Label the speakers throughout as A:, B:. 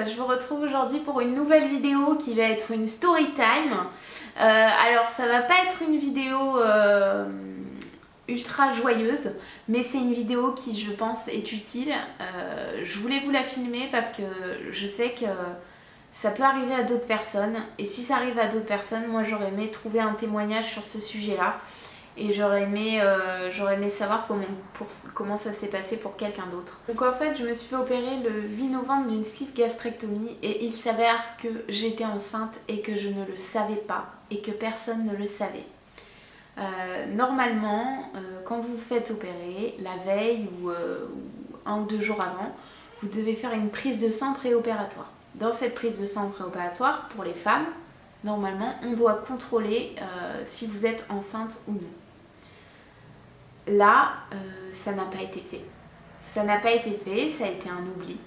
A: je vous retrouve aujourd'hui pour une nouvelle vidéo qui va être une story time. Alors ça va pas être une vidéo ultra joyeuse, mais c'est une vidéo qui je pense est utile. Je voulais vous la filmer parce que je sais que ça peut arriver à d'autres personnes, et si ça arrive à d'autres personnes, moi j'aurais aimé trouver un témoignage sur ce sujet-là. Et j'aurais aimé savoir comment ça s'est passé pour quelqu'un d'autre. Donc en fait, je me suis fait opérer le 8 novembre d'une sleeve gastrectomie et il s'avère que j'étais enceinte et que je ne le savais pas et que personne ne le savait. Normalement, quand vous vous faites opérer, la veille ou 1 ou 2 jours avant, vous devez faire une prise de sang préopératoire. Dans cette prise de sang préopératoire, pour les femmes, normalement, on doit contrôler si vous êtes enceinte ou non. Là, ça n'a pas été fait. Ça n'a pas été fait, ça a été un oubli.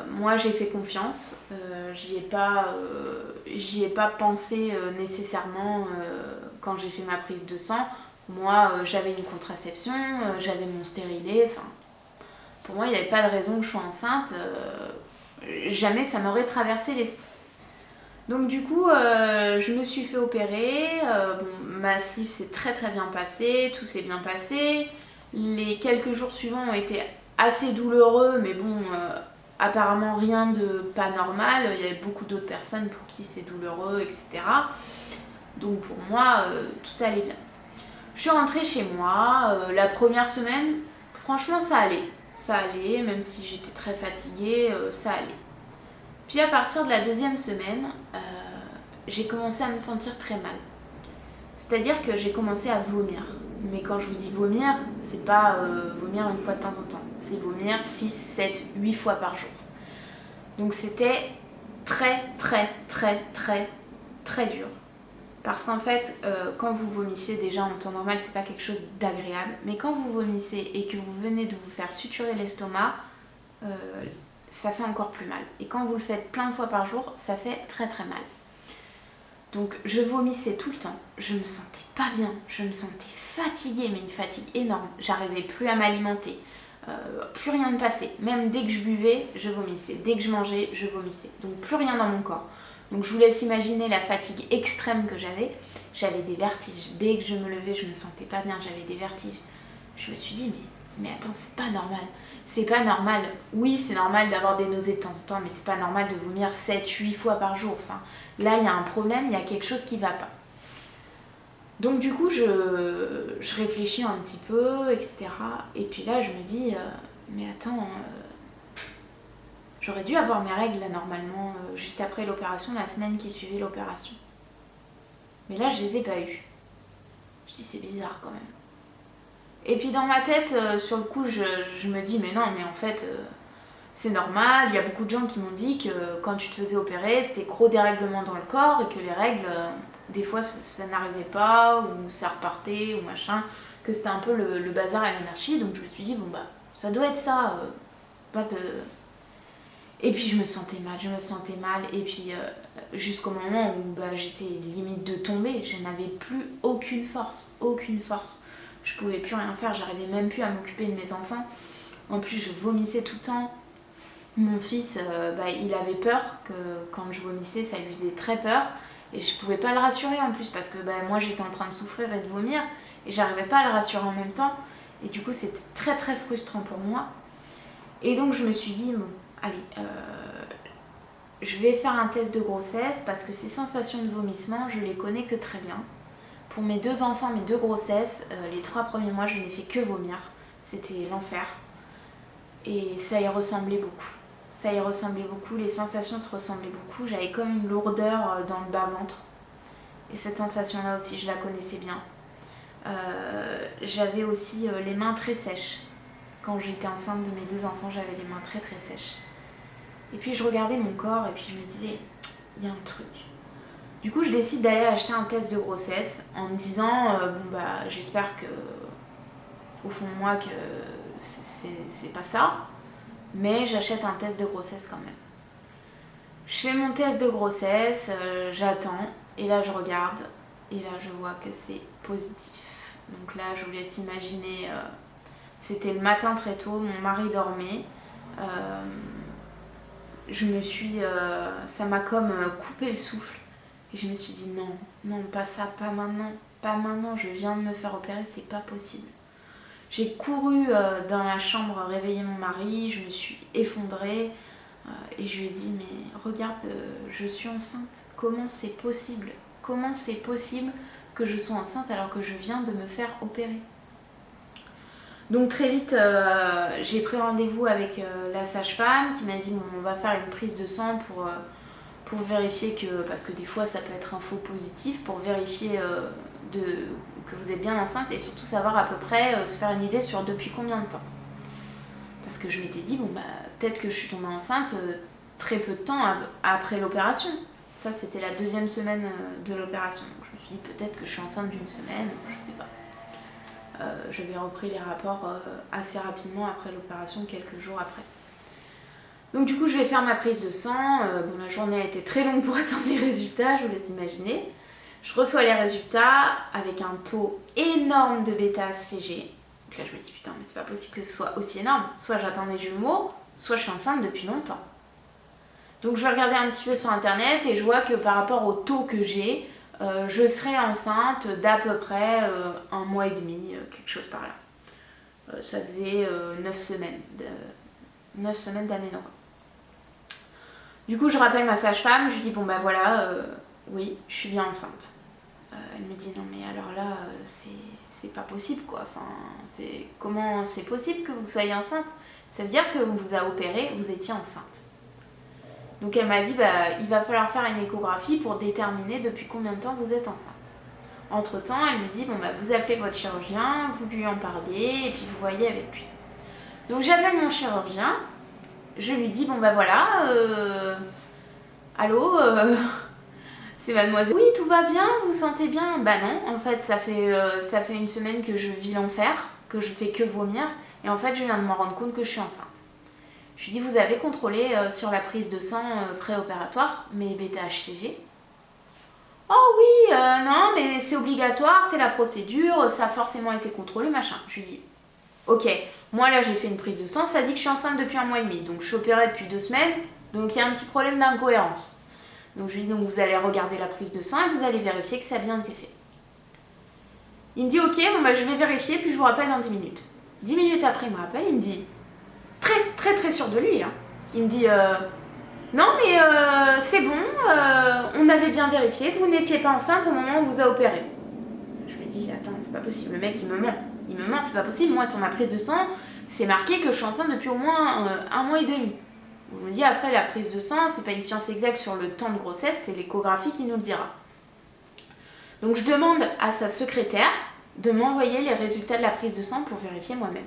A: Moi, j'ai fait confiance. J'y ai pas pensé nécessairement quand j'ai fait ma prise de sang. Moi, j'avais une contraception, j'avais mon stérilet. Enfin, pour moi, il n'y avait pas de raison que je sois enceinte. Jamais ça m'aurait traversé l'esprit. Donc du coup, je me suis fait opérer, ma sleeve s'est très bien passée, tout s'est bien passé. Les quelques jours suivants ont été assez douloureux, mais bon, apparemment rien de pas normal. Il y avait beaucoup d'autres personnes pour qui c'est douloureux, etc. Donc pour moi, tout allait bien. Je suis rentrée chez moi, la première semaine, franchement ça allait, même si j'étais très fatiguée, ça allait. Puis à partir de la 2e semaine, j'ai commencé à me sentir très mal. C'est-à-dire que j'ai commencé à vomir. Mais quand je vous dis vomir, c'est pas vomir une fois de temps en temps. C'est vomir 6, 7, 8 fois par jour. Donc c'était très dur. Parce qu'en fait, quand vous vomissez, déjà en temps normal, c'est pas quelque chose d'agréable. Mais quand vous vomissez et que vous venez de vous faire suturer l'estomac, ça fait encore plus mal. Et quand vous le faites plein de fois par jour, ça fait très mal. Donc je vomissais tout le temps, je me sentais pas bien, je me sentais fatiguée, mais une fatigue énorme. J'arrivais plus à m'alimenter, plus rien ne passait. Même dès que je buvais, je vomissais. Dès que je mangeais, je vomissais. Donc plus rien dans mon corps. Donc je vous laisse imaginer la fatigue extrême que j'avais. J'avais des vertiges. Dès que je me levais, je me sentais pas bien, j'avais des vertiges. Je me suis dit, mais attends, c'est pas normal. C'est pas normal. Oui, c'est normal d'avoir des nausées de temps en temps, mais c'est pas normal de vomir 7, 8 fois par jour. Enfin, là, il y a un problème, il y a quelque chose qui va pas. Donc du coup, je réfléchis un petit peu, etc. Et puis là, je me dis, mais attends, j'aurais dû avoir mes règles là normalement, juste après l'opération, la semaine qui suivait l'opération. Mais là, je les ai pas eues. Je dis, c'est bizarre quand même. Et puis dans ma tête, sur le coup, je me dis, mais non, mais en fait, c'est normal. Il y a beaucoup de gens qui m'ont dit que quand tu te faisais opérer, c'était gros dérèglement dans le corps et que les règles, des fois, ça n'arrivait pas, ou ça repartait, ou machin, que c'était un peu le bazar et l'anarchie. Donc je me suis dit, bon bah, ça doit être ça. Pas de... Et puis je me sentais mal, et puis jusqu'au moment où j'étais limite de tomber, je n'avais plus aucune force. Je pouvais plus rien faire, j'arrivais même plus à m'occuper de mes enfants. En plus, je vomissais tout le temps. Mon fils, il avait peur que quand je vomissais, ça lui faisait très peur. Et je pouvais pas le rassurer en plus parce que moi j'étais en train de souffrir et de vomir et j'arrivais pas à le rassurer en même temps. Et du coup, c'était très frustrant pour moi. Et donc, je me suis dit, bon, allez, je vais faire un test de grossesse parce que ces sensations de vomissement, je les connais que très bien. Pour mes 2 enfants, mes 2 grossesses, les 3 premiers mois, je n'ai fait que vomir. C'était l'enfer. Et ça y ressemblait beaucoup. Les sensations se ressemblaient beaucoup. J'avais comme une lourdeur dans le bas-ventre. Et cette sensation-là aussi, je la connaissais bien. J'avais aussi les mains très sèches. Quand j'étais enceinte de mes 2 enfants, j'avais les mains très sèches. Et puis je regardais mon corps et puis je me disais, il y a un truc. Du coup, je décide d'aller acheter un test de grossesse en me disant, j'espère que, au fond de moi, que c'est pas ça, mais j'achète un test de grossesse quand même. Je fais mon test de grossesse, j'attends, et là je regarde, et là je vois que c'est positif. Donc là, je vous laisse imaginer, c'était le matin très tôt, mon mari dormait. ça m'a comme coupé le souffle. Et je me suis dit non, non, pas ça, pas maintenant, pas maintenant, je viens de me faire opérer, c'est pas possible. J'ai couru dans la chambre réveiller mon mari, je me suis effondrée et je lui ai dit mais regarde, je suis enceinte, comment c'est possible? Comment c'est possible que je sois enceinte alors que je viens de me faire opérer? Donc très vite, j'ai pris rendez-vous avec la sage-femme qui m'a dit bon, on va faire une prise de sang pour vérifier que, parce que des fois ça peut être un faux positif, pour vérifier que vous êtes bien enceinte et surtout savoir à peu près, se faire une idée sur depuis combien de temps. Parce que je m'étais dit bon bah peut-être que je suis tombée enceinte très peu de temps après l'opération. Ça c'était la 2e semaine de l'opération. Donc je me suis dit peut-être que je suis enceinte d'une semaine, je sais pas. J'avais repris les rapports assez rapidement après l'opération, quelques jours après. Donc du coup je vais faire ma prise de sang. Bon, la journée a été très longue pour attendre les résultats, je vous laisse imaginer. Je reçois les résultats avec un taux énorme de bêta-HCG. Donc là je me dis putain mais c'est pas possible que ce soit aussi énorme. Soit j'attends des jumeaux, soit je suis enceinte depuis longtemps. Donc je vais regarder un petit peu sur internet et je vois que par rapport au taux que j'ai, je serai enceinte d'à peu près 1 mois et demi, quelque chose par là. Ça faisait 9 semaines, 9 semaines d'aménorrhée. Du coup je rappelle ma sage-femme, je lui dis bon bah voilà, oui je suis bien enceinte. Elle me dit non mais alors là c'est pas possible quoi, enfin comment c'est possible que vous soyez enceinte? Ça veut dire qu'on vous a opéré, vous étiez enceinte. Donc elle m'a dit bah il va falloir faire une échographie pour déterminer depuis combien de temps vous êtes enceinte. Entre temps elle me dit bon bah vous appelez votre chirurgien, vous lui en parlez et puis vous voyez avec lui. Donc j'appelle mon chirurgien, je lui dis bon bah voilà, allô, c'est mademoiselle. Oui tout va bien, vous vous sentez bien? Bah non, en fait ça fait une semaine que je vis l'enfer, que je fais que vomir et en fait je viens de me rendre compte que je suis enceinte. Je lui dis vous avez contrôlé sur la prise de sang préopératoire mes bêta-HCG? Oh oui, non mais c'est obligatoire, c'est la procédure, ça a forcément été contrôlé, machin. Je lui dis ok, moi là j'ai fait une prise de sang, ça dit que je suis enceinte depuis 1 mois et demi, donc je suis opérée depuis 2 semaines, donc il y a un petit problème d'incohérence. Donc je lui dis donc vous allez regarder la prise de sang et vous allez vérifier que ça a bien été fait. Il me dit ok, bon bah je vais vérifier puis je vous rappelle dans 10 minutes. 10 minutes après il me rappelle, il me dit très sûr de lui, hein. Il me dit non mais c'est bon, on avait bien vérifié, vous n'étiez pas enceinte au moment où on vous a opéré. Je lui dis attends c'est pas possible, le mec il me ment, c'est pas possible, moi sur ma prise de sang c'est marqué que je suis enceinte depuis au moins 1 mois et demi. On me dit après la prise de sang c'est pas une science exacte sur le temps de grossesse, c'est l'échographie qui nous le dira. Donc je demande à sa secrétaire de m'envoyer les résultats de la prise de sang pour vérifier moi-même.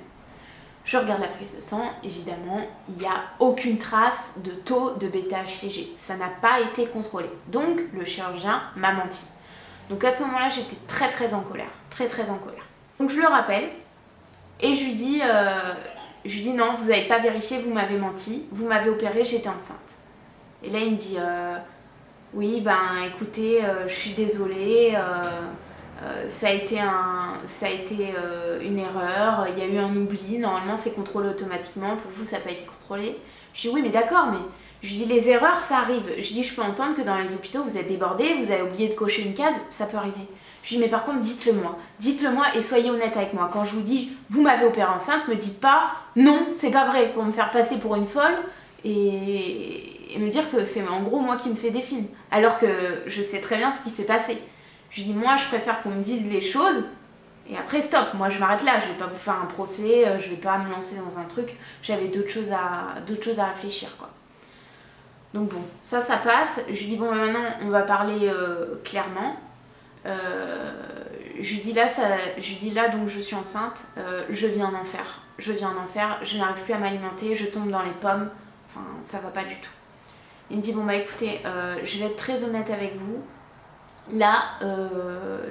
A: Je regarde la prise de sang, évidemment, il n'y a aucune trace de taux de bêta-HCG. Ça n'a pas été contrôlé. Donc, le chirurgien m'a menti. Donc, à ce moment-là, j'étais très en colère. Très en colère. Donc, je le rappelle et je lui dis non, vous n'avez pas vérifié, vous m'avez menti. Vous m'avez opérée, j'étais enceinte. Et là, il me dit oui, ben écoutez, je suis désolée. Ça a été une erreur, il y a eu un oubli, normalement c'est contrôlé automatiquement, pour vous ça n'a pas été contrôlé. Je dis oui mais d'accord, mais je dis les erreurs ça arrive. Je dis je peux entendre que dans les hôpitaux vous êtes débordés, vous avez oublié de cocher une case, ça peut arriver. Je dis mais par contre dites-le moi et soyez honnête avec moi. Quand je vous dis vous m'avez opérée enceinte, me dites pas non c'est pas vrai pour me faire passer pour une folle et me dire que c'est en gros moi qui me fais des films. Alors que je sais très bien ce qui s'est passé. Je dis moi je préfère qu'on me dise les choses et après stop, moi je m'arrête là, je vais pas vous faire un procès, je vais pas me lancer dans un truc, j'avais d'autres choses à réfléchir quoi. Donc bon, ça passe, je lui dis bon maintenant on va parler clairement. Je lui dis là donc je suis enceinte, je vis en enfer, je n'arrive plus à m'alimenter, je tombe dans les pommes, enfin ça va pas du tout. Il me dit bon bah écoutez, je vais être très honnête avec vous. Là,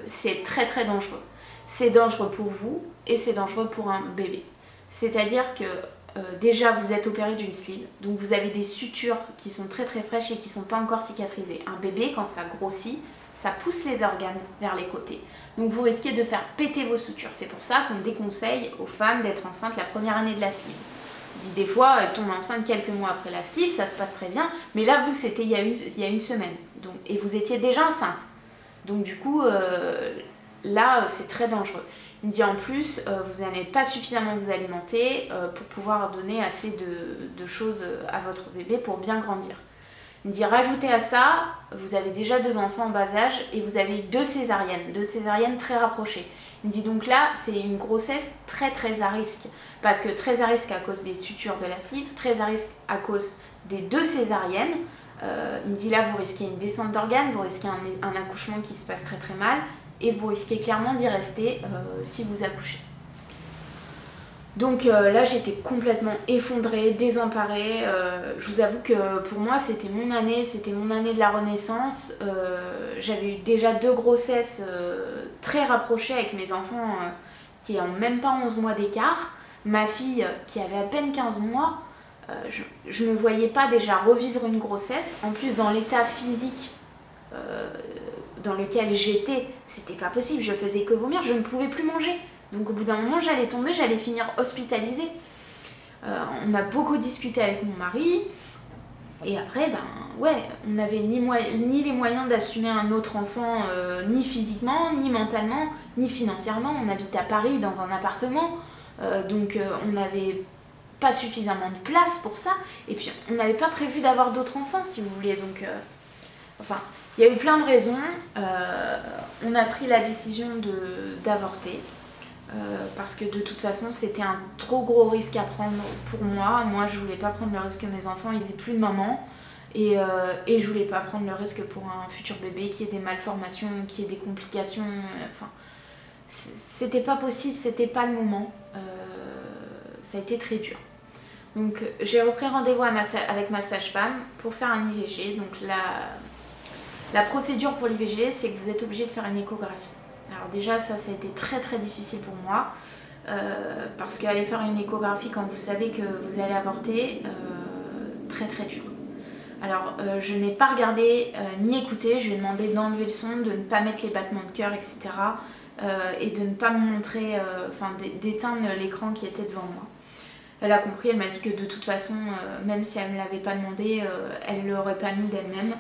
A: c'est très dangereux. C'est dangereux pour vous et c'est dangereux pour un bébé. C'est-à-dire que déjà vous êtes opéré d'une sleeve, donc vous avez des sutures qui sont très fraîches et qui ne sont pas encore cicatrisées. Un bébé, quand ça grossit, ça pousse les organes vers les côtés. Donc vous risquez de faire péter vos sutures. C'est pour ça qu'on déconseille aux femmes d'être enceintes la première année de la sleeve. Il dit des fois, elle tombe enceinte quelques mois après la sleeve, ça se passe très bien, mais là, vous, c'était il y a une semaine, donc, et vous étiez déjà enceinte. Donc du coup, là, c'est très dangereux. Il me dit en plus, vous n'allez pas suffisamment vous alimenter pour pouvoir donner assez de choses à votre bébé pour bien grandir. Il me dit, rajoutez à ça, vous avez déjà 2 enfants en bas âge et vous avez eu 2 césariennes très rapprochées. Il me dit donc là, c'est une grossesse très très à risque. Parce que très à risque à cause des sutures de la sleeve, très à risque à cause des 2 césariennes. Il me dit là, vous risquez une descente d'organes, vous risquez un accouchement qui se passe très très mal et vous risquez clairement d'y rester si vous accouchez. Donc là, j'étais complètement effondrée, désemparée. Je vous avoue que pour moi, c'était mon année de la renaissance. J'avais eu déjà 2 grossesses très rapprochées avec mes enfants qui n'ont même pas 11 mois d'écart. Ma fille qui avait à peine 15 mois, je ne me voyais pas déjà revivre une grossesse. En plus, dans l'état physique dans lequel j'étais, c'était pas possible. Je faisais que vomir, je ne pouvais plus manger. Donc au bout d'un moment, j'allais tomber, j'allais finir hospitalisée. On a beaucoup discuté avec mon mari. Et après, on n'avait ni les moyens d'assumer un autre enfant, ni physiquement, ni mentalement, ni financièrement. On habite à Paris dans un appartement, donc on n'avait pas suffisamment de place pour ça. Et puis on n'avait pas prévu d'avoir d'autres enfants, si vous voulez. Donc, il y a eu plein de raisons. On a pris la décision d'avorter. Parce que de toute façon c'était un trop gros risque à prendre pour moi. Moi je voulais pas prendre le risque que mes enfants ils aient plus de maman et je voulais pas prendre le risque pour un futur bébé qui ait des malformations, qui ait des complications. C'était pas possible, c'était pas le moment. Ça a été très dur. Donc j'ai repris rendez-vous avec ma sage-femme pour faire un IVG. Donc la procédure pour l'IVG, c'est que vous êtes obligé de faire une échographie. Alors déjà ça a été très très difficile pour moi parce qu'aller faire une échographie quand vous savez que vous allez avorter, très très dur. Alors je n'ai pas regardé ni écouté, je lui ai demandé d'enlever le son, de ne pas mettre les battements de cœur, etc. Et de ne pas me montrer, d'éteindre l'écran qui était devant moi. Elle a compris, elle m'a dit que de toute façon, même si elle ne me l'avait pas demandé, elle ne l'aurait pas mis d'elle-même,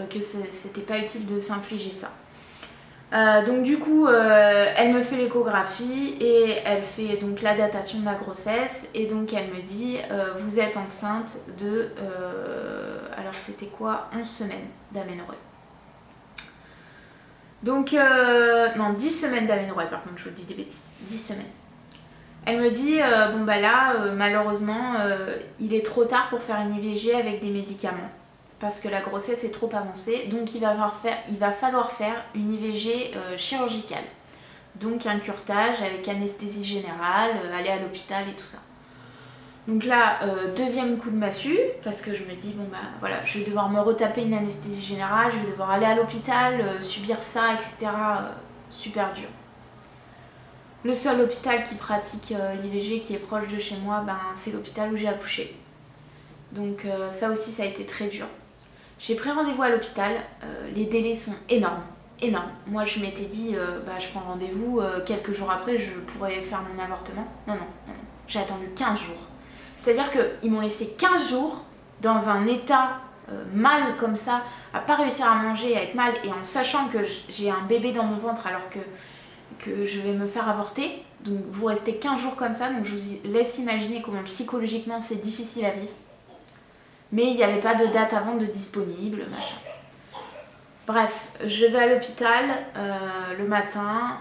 A: que c'était pas utile de s'infliger ça. Donc du coup, elle me fait l'échographie et elle fait donc la datation de la grossesse et donc elle me dit vous êtes enceinte de, alors c'était quoi, 11 semaines d'aménorrhée. Donc, non, 10 semaines d'aménorrhée par contre, je vous dis des bêtises, 10 semaines. Elle me dit, malheureusement, il est trop tard pour faire une IVG avec des médicaments. Parce que la grossesse est trop avancée, donc il va falloir faire une IVG chirurgicale. Donc un curetage avec anesthésie générale, aller à l'hôpital et tout ça. Donc là, deuxième coup de massue, parce que je me dis, je vais devoir me retaper une anesthésie générale, je vais devoir aller à l'hôpital, subir ça, etc. Super dur. Le seul hôpital qui pratique l'IVG qui est proche de chez moi, c'est l'hôpital où j'ai accouché. Donc ça aussi, ça a été très dur. J'ai pris rendez-vous à l'hôpital, les délais sont énormes. Moi je m'étais dit, je prends rendez-vous, quelques jours après je pourrais faire mon avortement. Non, j'ai attendu 15 jours. C'est-à-dire qu'ils m'ont laissé 15 jours dans un état mal comme ça, à pas réussir à manger, à être mal, et en sachant que j'ai un bébé dans mon ventre alors que je vais me faire avorter. Donc vous restez 15 jours comme ça, donc je vous laisse imaginer comment psychologiquement c'est difficile à vivre. Mais il n'y avait pas de date avant de disponible, machin. Bref, je vais à l'hôpital le matin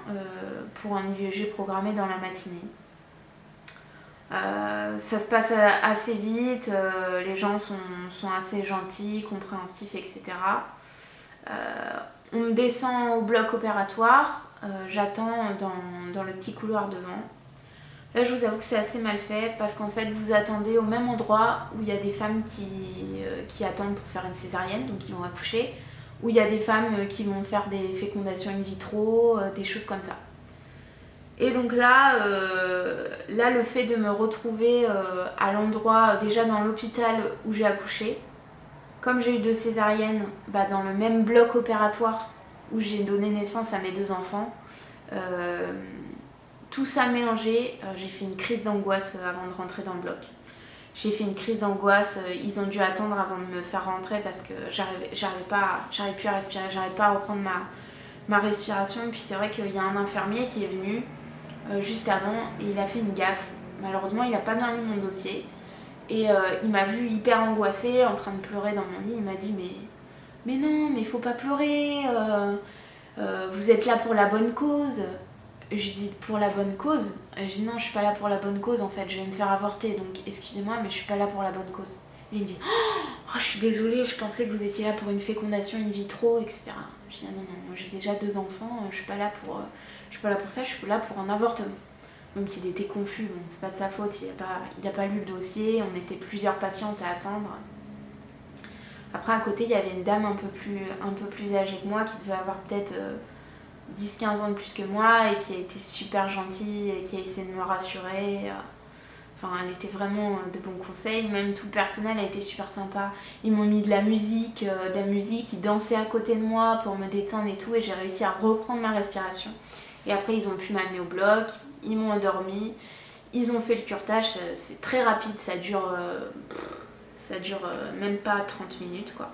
A: pour un IVG programmé dans la matinée. Ça se passe assez vite, les gens sont assez gentils, compréhensifs, etc. On me descend au bloc opératoire, j'attends dans le petit couloir devant. Là, je vous avoue que c'est assez mal fait parce qu'en fait, vous attendez au même endroit où il y a des femmes qui attendent pour faire une césarienne, donc qui vont accoucher, où il y a des femmes qui vont faire des fécondations in vitro, des choses comme ça. Et donc là, le fait de me retrouver à l'endroit, déjà dans l'hôpital où j'ai accouché, comme j'ai eu 2 césariennes, dans le même bloc opératoire où j'ai donné naissance à mes 2 enfants, tout ça mélangé, j'ai fait une crise d'angoisse avant de rentrer dans le bloc. J'ai fait une crise d'angoisse, ils ont dû attendre avant de me faire rentrer parce que j'arrivais plus à respirer, j'arrivais pas à reprendre ma respiration. Et puis c'est vrai qu'il y a un infirmier qui est venu juste avant et il a fait une gaffe. Malheureusement, il a pas bien lu mon dossier et il m'a vu hyper angoissée, en train de pleurer dans mon lit. Il m'a dit mais non, mais faut pas pleurer, vous êtes là pour la bonne cause. J'ai dit pour la bonne cause. J'ai dit non, je suis pas là pour la bonne cause en fait, je vais me faire avorter, donc excusez-moi, mais je suis pas là pour la bonne cause. Et il me dit oh, je suis désolée, je pensais que vous étiez là pour une fécondation in vitro, etc. Je dis non, moi j'ai déjà 2 enfants, je suis pas là pour ça, je suis là pour un avortement. Donc il était confus, bon, c'est pas de sa faute, il a pas lu le dossier, on était plusieurs patientes à attendre. Après, à côté, il y avait une dame un peu plus âgée que moi qui devait avoir peut-être 10-15 ans de plus que moi et qui a été super gentille et qui a essayé de me rassurer. Enfin, elle était vraiment de bons conseils. Même tout le personnel a été super sympa. Ils m'ont mis de la musique, ils dansaient à côté de moi pour me détendre et tout. Et j'ai réussi à reprendre ma respiration. Et après, ils ont pu m'amener au bloc, ils m'ont endormi, ils ont fait le curetage. C'est très rapide, ça dure même pas 30 minutes quoi.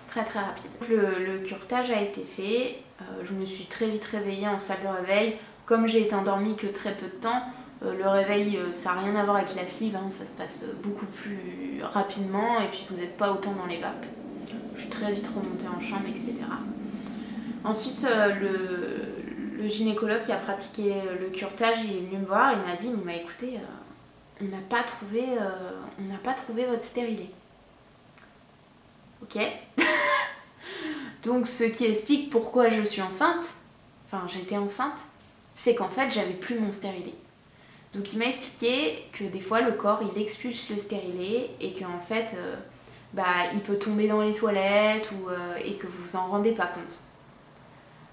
A: Très très rapide. Le curetage a été fait, je me suis très vite réveillée en salle de réveil. Comme j'ai été endormie que très peu de temps, le réveil ça n'a rien à voir avec la sleeve, hein, ça se passe beaucoup plus rapidement et puis vous n'êtes pas autant dans les vapes. Je suis très vite remontée en chambre, etc. Ensuite, le gynécologue qui a pratiqué le curetage, il est venu me voir, il m'a dit écoutez, on n'a pas trouvé votre stérilet. Ok. Donc ce qui explique pourquoi je suis enceinte, enfin j'étais enceinte, c'est qu'en fait j'avais plus mon stérilet. Donc il m'a expliqué que des fois le corps il expulse le stérilet et qu'en fait il peut tomber dans les toilettes et que vous vous en rendez pas compte.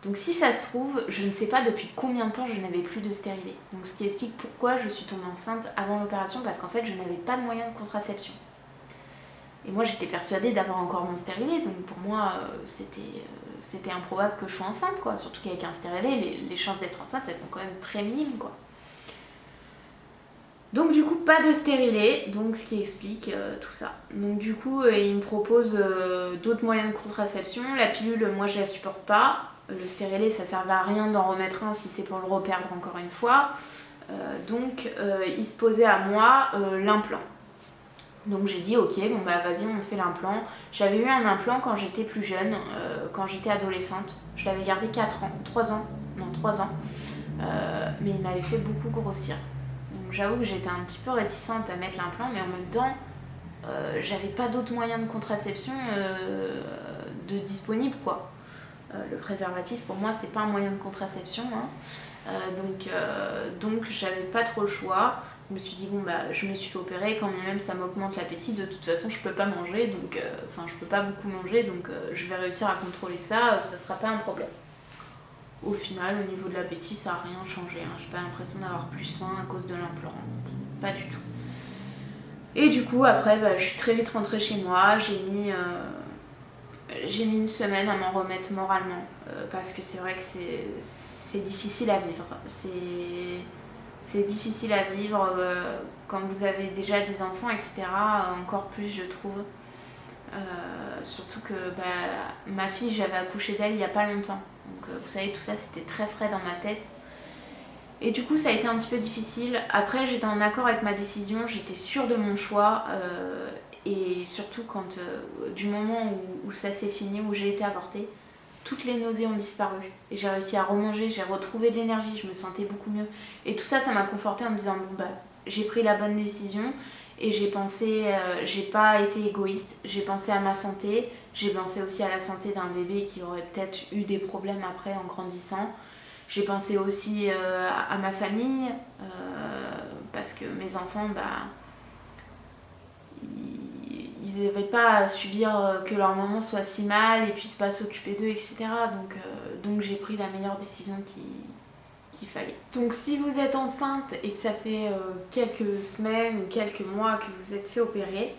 A: Donc si ça se trouve, je ne sais pas depuis combien de temps je n'avais plus de stérilet. Donc ce qui explique pourquoi je suis tombée enceinte avant l'opération, parce qu'en fait je n'avais pas de moyen de contraception. Et moi j'étais persuadée d'avoir encore mon stérilet, donc pour moi c'était improbable que je sois enceinte quoi. Surtout qu'avec un stérilet, les chances d'être enceinte elles sont quand même très minimes quoi. Donc du coup pas de stérilet, donc ce qui explique tout ça. Donc du coup il me propose d'autres moyens de contraception. La pilule moi je la supporte pas. Le stérilet ça servait à rien d'en remettre un si c'est pour le reperdre encore une fois. Donc il se posait à moi l'implant. Donc j'ai dit ok, bon bah vas-y on me fait l'implant. J'avais eu un implant quand j'étais plus jeune, quand j'étais adolescente. Je l'avais gardé 3 ans, mais il m'avait fait beaucoup grossir. Donc j'avoue que j'étais un petit peu réticente à mettre l'implant, mais en même temps j'avais pas d'autres moyens de contraception de disponible quoi. Le préservatif pour moi c'est pas un moyen de contraception, hein. Donc j'avais pas trop le choix. Je me suis dit bon bah je me suis fait opérer, quand bien même ça m'augmente l'appétit, de toute façon je peux pas manger, donc je peux pas beaucoup manger, donc je vais réussir à contrôler ça, ça sera pas un problème. Au final au niveau de l'appétit ça a rien changé, hein. J'ai pas l'impression d'avoir plus faim à cause de l'implant, pas du tout. Et du coup après je suis très vite rentrée chez moi, j'ai mis une semaine à m'en remettre moralement, parce que c'est vrai que c'est difficile à vivre. C'est difficile à vivre quand vous avez déjà des enfants, etc. Encore plus, je trouve. Surtout que ma fille, j'avais accouché d'elle il n'y a pas longtemps. Donc vous savez, tout ça, c'était très frais dans ma tête. Et du coup, ça a été un petit peu difficile. Après, j'étais en accord avec ma décision, j'étais sûre de mon choix. Et surtout, du moment où ça s'est fini, où j'ai été avortée, toutes les nausées ont disparu et j'ai réussi à remanger, j'ai retrouvé de l'énergie, je me sentais beaucoup mieux. Et tout ça, ça m'a confortée en me disant bon j'ai pris la bonne décision et j'ai pas été égoïste, j'ai pensé à ma santé, j'ai pensé aussi à la santé d'un bébé qui aurait peut-être eu des problèmes après en grandissant. J'ai pensé aussi à ma famille parce que mes enfants, ils n'avaient pas à subir que leur maman soit si mal et puisse pas s'occuper d'eux, etc. Donc j'ai pris la meilleure décision qu'il fallait. Donc si vous êtes enceinte et que ça fait quelques semaines ou quelques mois que vous êtes fait opérer,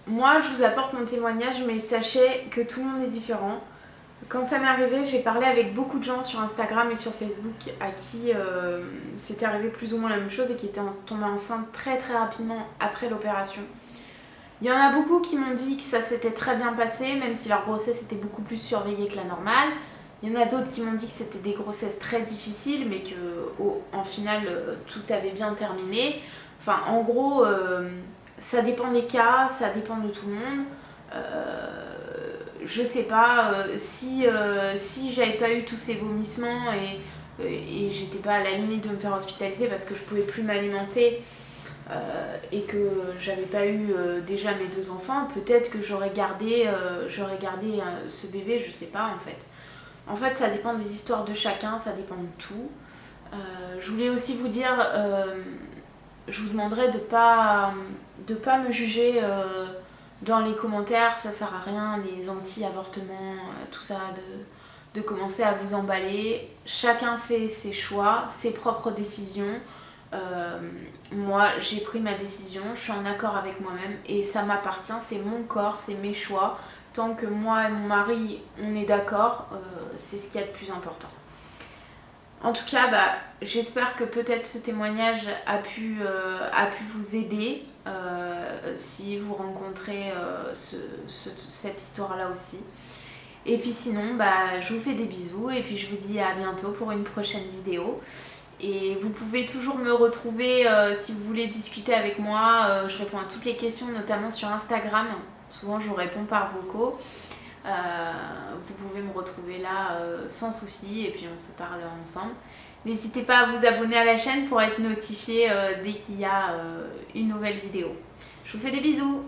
A: moi je vous apporte mon témoignage, mais sachez que tout le monde est différent. Quand ça m'est arrivé, j'ai parlé avec beaucoup de gens sur Instagram et sur Facebook à qui c'était arrivé plus ou moins la même chose et qui étaient tombés enceintes très très rapidement après l'opération. Il y en a beaucoup qui m'ont dit que ça s'était très bien passé, même si leur grossesse était beaucoup plus surveillée que la normale. Il y en a d'autres qui m'ont dit que c'était des grossesses très difficiles, mais qu'en final, tout avait bien terminé. Enfin, en gros, ça dépend des cas, ça dépend de tout le monde. Je sais pas, si j'avais pas eu tous ces vomissements et j'étais pas à la limite de me faire hospitaliser parce que je pouvais plus m'alimenter, et que j'avais pas eu déjà mes 2 enfants, peut-être que j'aurais gardé ce bébé, je sais pas en fait. En fait, ça dépend des histoires de chacun, ça dépend de tout. Je voulais aussi vous dire, je vous demanderais de pas me juger dans les commentaires, ça sert à rien, les anti-avortements, tout ça, de commencer à vous emballer. Chacun fait ses choix, ses propres décisions. Moi, j'ai pris ma décision, je suis en accord avec moi-même et ça m'appartient, c'est mon corps, c'est mes choix. Tant que moi et mon mari, on est d'accord, c'est ce qu'il y a de plus important. En tout cas, j'espère que peut-être ce témoignage a pu vous aider si vous rencontrez cette histoire-là aussi. Et puis sinon, je vous fais des bisous et puis je vous dis à bientôt pour une prochaine vidéo. Et vous pouvez toujours me retrouver si vous voulez discuter avec moi. Je réponds à toutes les questions, notamment sur Instagram. Souvent, je vous réponds par vocaux. Vous pouvez me retrouver là sans souci et puis on se parle ensemble. N'hésitez pas à vous abonner à la chaîne pour être notifié dès qu'il y a une nouvelle vidéo. Je vous fais des bisous!